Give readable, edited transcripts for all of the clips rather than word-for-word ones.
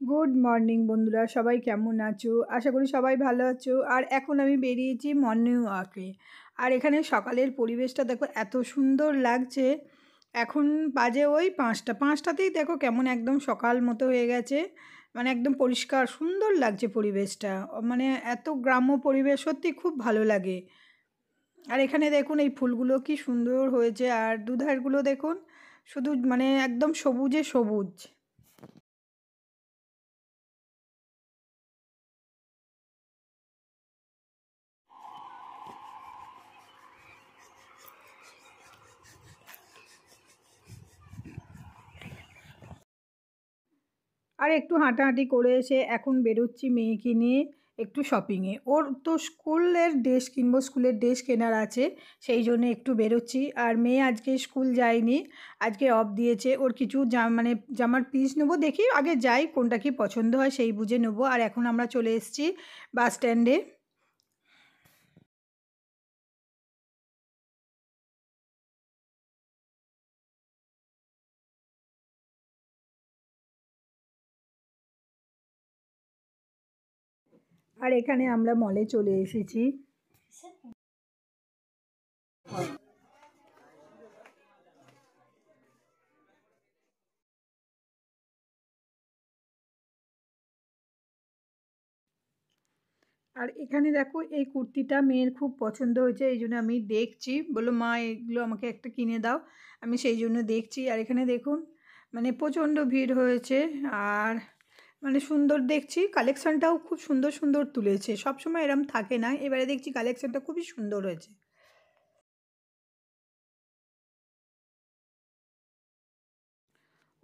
Good morning বন্ধুরা, সবাই কেমন আছো? আশা করি সবাই ভালো আছো। আর এখন আমি বেরিয়েছি মর্নিং ওয়াকে। আর এখানে সকালের পরিবেশটা দেখো এত সুন্দর লাগছে। এখন বাজে ওই 5টাতেই দেখো কেমন একদম সকাল মতো হয়ে গেছে। মানে একদম পরিষ্কার সুন্দর লাগছে পরিবেশটা। মানে এত গ্রাম্য পরিবেশ, সত্যি খুব ভালো লাগে। আর এখানে দেখুন এই ফুলগুলো কি সুন্দর হয়েছে, আর দুধারগুলো দেখুন শুধু মানে একদম সবুজে সবুজ। আর একটু হাঁটাহাঁটি করে এসে এখন বেরোচ্ছি মেয়েকে নিয়ে একটু শপিংয়ে। ওর তো স্কুলের ড্রেস কিনবো, স্কুলের ড্রেস কেনার আছে, সেই জন্য একটু বেরোচ্ছি। আর মেয়ে আজকে স্কুল যায়নি, আজকে অফ দিয়েছে। ওর কিছু মানে জামার পিস নেবো, দেখি আগে যাই কোনটা কি পছন্দ হয় সেই বুঝে নেবো। আর এখন আমরা চলে এসেছি বাস স্ট্যান্ডে। আর এখানে আমরা মলে চলে এসেছি। আর এখানে দেখো এই কুর্তিটা মেয়ের খুব পছন্দ হয়েছে, এই জন্য আমি দেখছি। বললো মা এগুলো আমাকে একটা কিনে দাও, আমি সেই জন্য দেখছি। আর এখানে দেখুন মানে প্রচণ্ড ভিড় হয়েছে। আর মানে সুন্দর দেখছি, কালেকশানটাও খুব সুন্দর সুন্দর তুলেছে, সবসময় এরম থাকে না, এবারে দেখছি কালেকশানটা খুবই সুন্দর হয়েছে।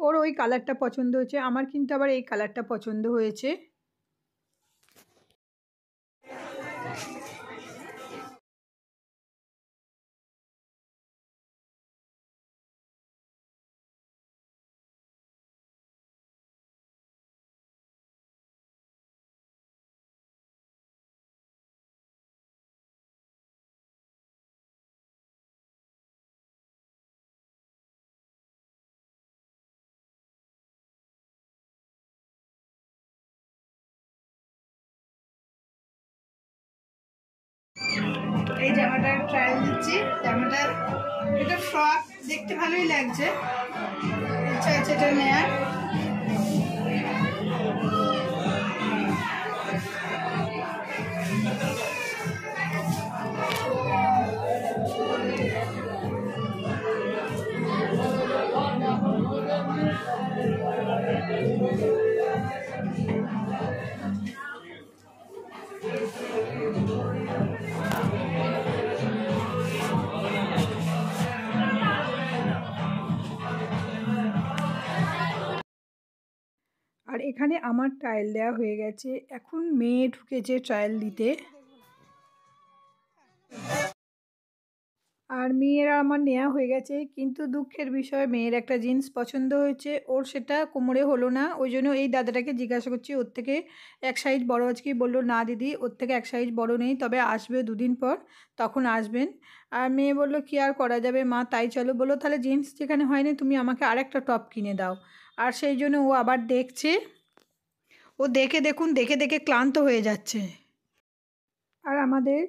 ওর ওই কালারটা পছন্দ হয়েছে, আমার কিন্তু আবার এই কালারটা পছন্দ হয়েছে। এই জামাটার ট্রায়াল দিচ্ছি। জামাটা এটা ফ্রক, দেখতে ভালোই লাগছে, ইচ্ছা আছে এটা নেয়ার। আর এখানে আমার ট্রায়াল দেওয়া হয়ে গেছে, এখন মেয়ে ঢুকেছে ট্রায়াল দিতে। আর মেয়ের আর আমার নেওয়া হয়ে গেছে, কিন্তু দুঃখের বিষয় মেয়ের একটা জিন্স পছন্দ হয়েছে, ওর সেটা কোমরে হলো না। ওই জন্য এই দাদাটাকে জিজ্ঞাসা করছি, ওর থেকে এক সাইজ বড় আছে কি? বললো না দিদি, ওর থেকে এক সাইজ বড় নেই, তবে আসবে দুদিন পর, তখন আসবেন। আর মেয়ে বললো কি আর করা যাবে মা, তাই চলো। বললো তাহলে জিন্স যেখানে হয়নি তুমি আমাকে আরেকটা টপ কিনে দাও। আর সেই জন্য ও আবার দেখছে। ও দেখে দেখুন, দেখে দেখে ক্লান্ত হয়ে যাচ্ছে। আর আমাদের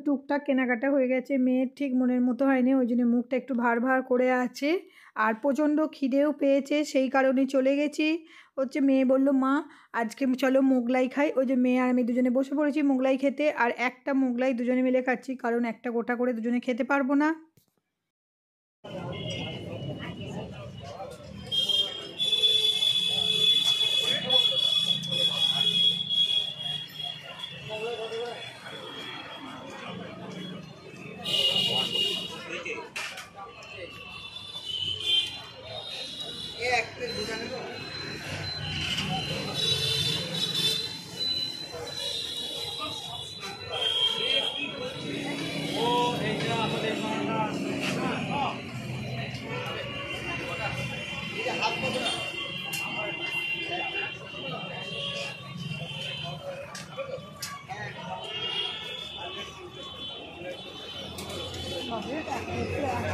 টুকটাক কেনাকাটা হয়ে গেছে, মেয়ের ঠিক মনের মতো হয়নি, ওই জন্য মুখটা একটু ভার ভার করে আছে। আর প্রচণ্ড খিদেও পেয়েছে, সেই কারণে চলে গেছি। হচ্ছে মেয়ে বলল মা আজকে চলো মোগলাই খাই, ওই যে মেয়ে আর আমি দুজনে বসে পড়েছি মোগলাই খেতে। আর একটা মোগলাই দুজনে মিলে খাচ্ছি, কারণ একটা গোটা করে দুজনে খেতে পারবো না।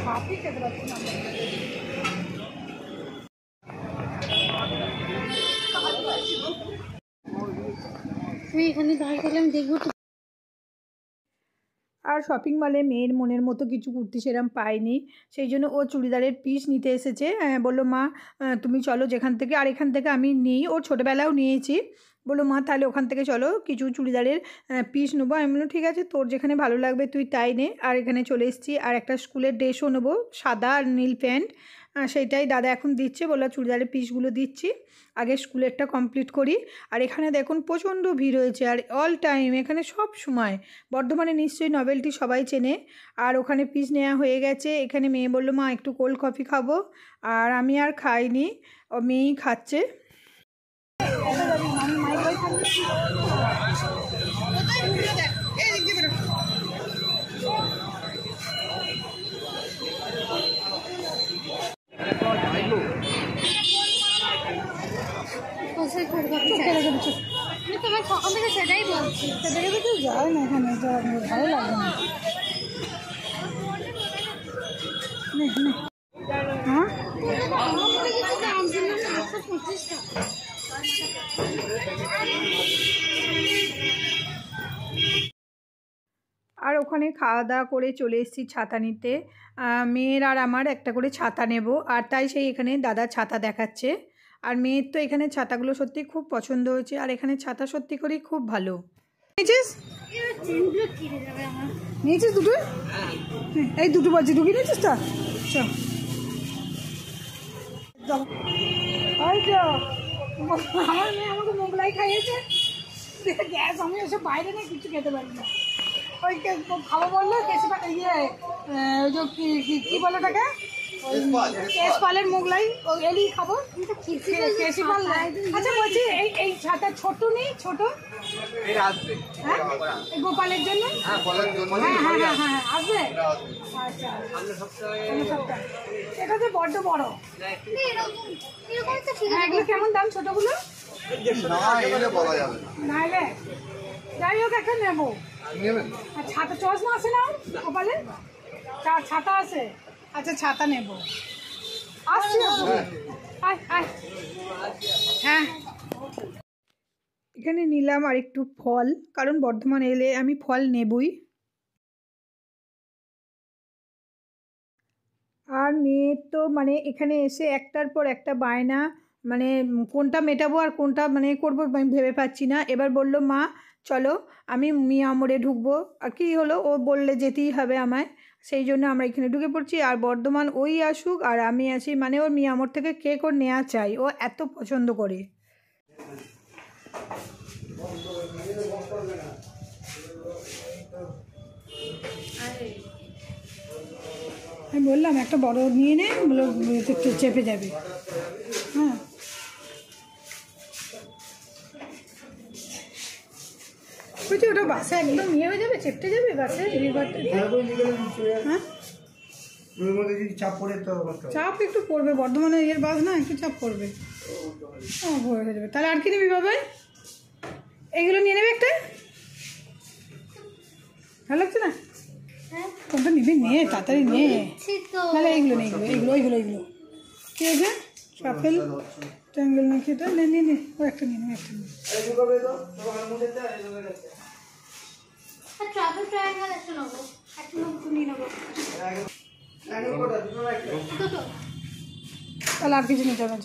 হাফই খেতে পারছি না। তুই এখানে দাঁড়িয়ে থাকলে আমি দেখবো। আর শপিং মলে মেয়ের মনের মতো কিছু কুর্তি সেরকম পাইনি, সেই জন্য ও চুড়িদারের পিস নিতে এসেছে। বললো মা তুমি চলো যেখান থেকে, আর এখান থেকে আমি নিই, ওর ছোটোবেলাও নিয়েছি। বললো মা তাহলে ওখান থেকে চলো কিছু চুড়িদারের পিস নেবো। আমি বললাম ঠিক আছে, তোর যেখানে ভালো লাগবে তুই তাই নে। আর এখানে চলে এসেছি, আর একটা স্কুলের ড্রেসও নেবো, সাদা আর নীল প্যান্ট, সেইটাই দাদা এখন দিচ্ছে। বললো চুড়িদারের পিসগুলো দিচ্ছি, আগে স্কুলেরটা কমপ্লিট করি। আর এখানে দেখুন প্রচণ্ড ভিড় হয়েছে, আর অল টাইম এখানে সব সময়। বর্ধমানে নিশ্চয়ই নভেলটি সবাই চেনে। আর ওখানে পিস নেওয়া হয়ে গেছে। এখানে মেয়ে বললো মা একটু কোল্ড কফি খাবো, আর আমি আর খাইনি, ও মেয়েই খাচ্ছে। তোমার সকাল থেকে সেটাই বলছি, সেটাকে তো কেউ যায় না, এখানে ভালো লাগে না। হ্যাঁ আর ওখানে খাওয়া দাওয়া করে চলে এসেছি ছাতা নিতে। মেয়ের আর আমার একটা করে ছাতা নেব, আর তাই সেই এখানে দাদা ছাতা দেখাচ্ছে। আর মেয়ের তো এখানে ছাতাগুলো সত্যি খুব পছন্দ হয়েছে, আর এখানে ছাতা সত্যি করেই খুব ভালো। নিয়েছিস নিয়েছিস দুটো? এই দুটো বাজে ঢুকিয়ে নিয়েছিস তা? চল আমার মেয়ে আমাকে মোগলাই খাইয়েছে, গ্যাস আমি ওসব বাইরে না কিছু খেতে পারি না। ওই খাবো বললো ইয়ে ওই যে কী বলে ওটাকে, কেশপালের মোগলাই, ওই এলি খাবো। কেশপাল। আচ্ছা বলছি এই ছাতা ছোট নেই, ছোট হ্যাঁ গোপালের জন্য? হ্যাঁ হ্যাঁ হ্যাঁ হ্যাঁ আসবে। আচ্ছা এটা তো বড্ড বড়। হ্যাঁ এগুলো কেমন দাম ছোটগুলো? নাইলে যাই হোক একটা নেবো। আর ছাতা চশমা আছে না গোপালে? ছাতা আছে, আচ্ছা ছাতা নেব। আসছি হ্যাঁ এখানে নিলাম আর একটু ফল, কারণ বর্ধমান এলে আমি ফল নেবই। আর মেয়ের তো মানে এখানে এসে একটার পর একটা বায়না, মানে কোনটা মেটাবো আর কোনটা মানে করবো আমি ভেবে পাচ্ছি না। এবার বলল মা চলো আমি মিয়ামরে ঢুকবো, আর কী হলো ও বললে যেতেই হবে আমায়, সেই জন্য আমরা এখানে ঢুকে পড়ছি। আর বর্ধমান ওই আসুক আর আমি আসি, মানে ওর মিয়ামর থেকে কেক ওর নেওয়া চাই, ও এত পছন্দ করে। আমি বললাম একটা বড় নিয়ে নে, বলো চেপে যাবে। হ্যাঁ বলছি ওটা বাসে একদম ইয়ে হয়ে যাবে, চেপটে যাবে বাসে। হ্যাঁ চাপ একটু পড়বে, বর্ধমানে ইয়ের বাস না, একটু চাপ পড়বে। হয়ে যাবে। তাহলে আর কি নিবি বাবা? এইগুলো নিয়ে নেবে একটা, ভালো লাগছে না? কোনটা নিবি নিয়ে তাড়াতাড়ি নিয়ে, তাহলে এইগুলো নিয়ে এগুলো এইগুলো এইগুলো ঠিক আছে। ট্রাফেল ট্রাঙ্গেল নাকি এটা? নিয়ে নে ও একটা নিয়ে নেবে, একটা নিয়ে। তাহলে আর কিছু নিতে হবে।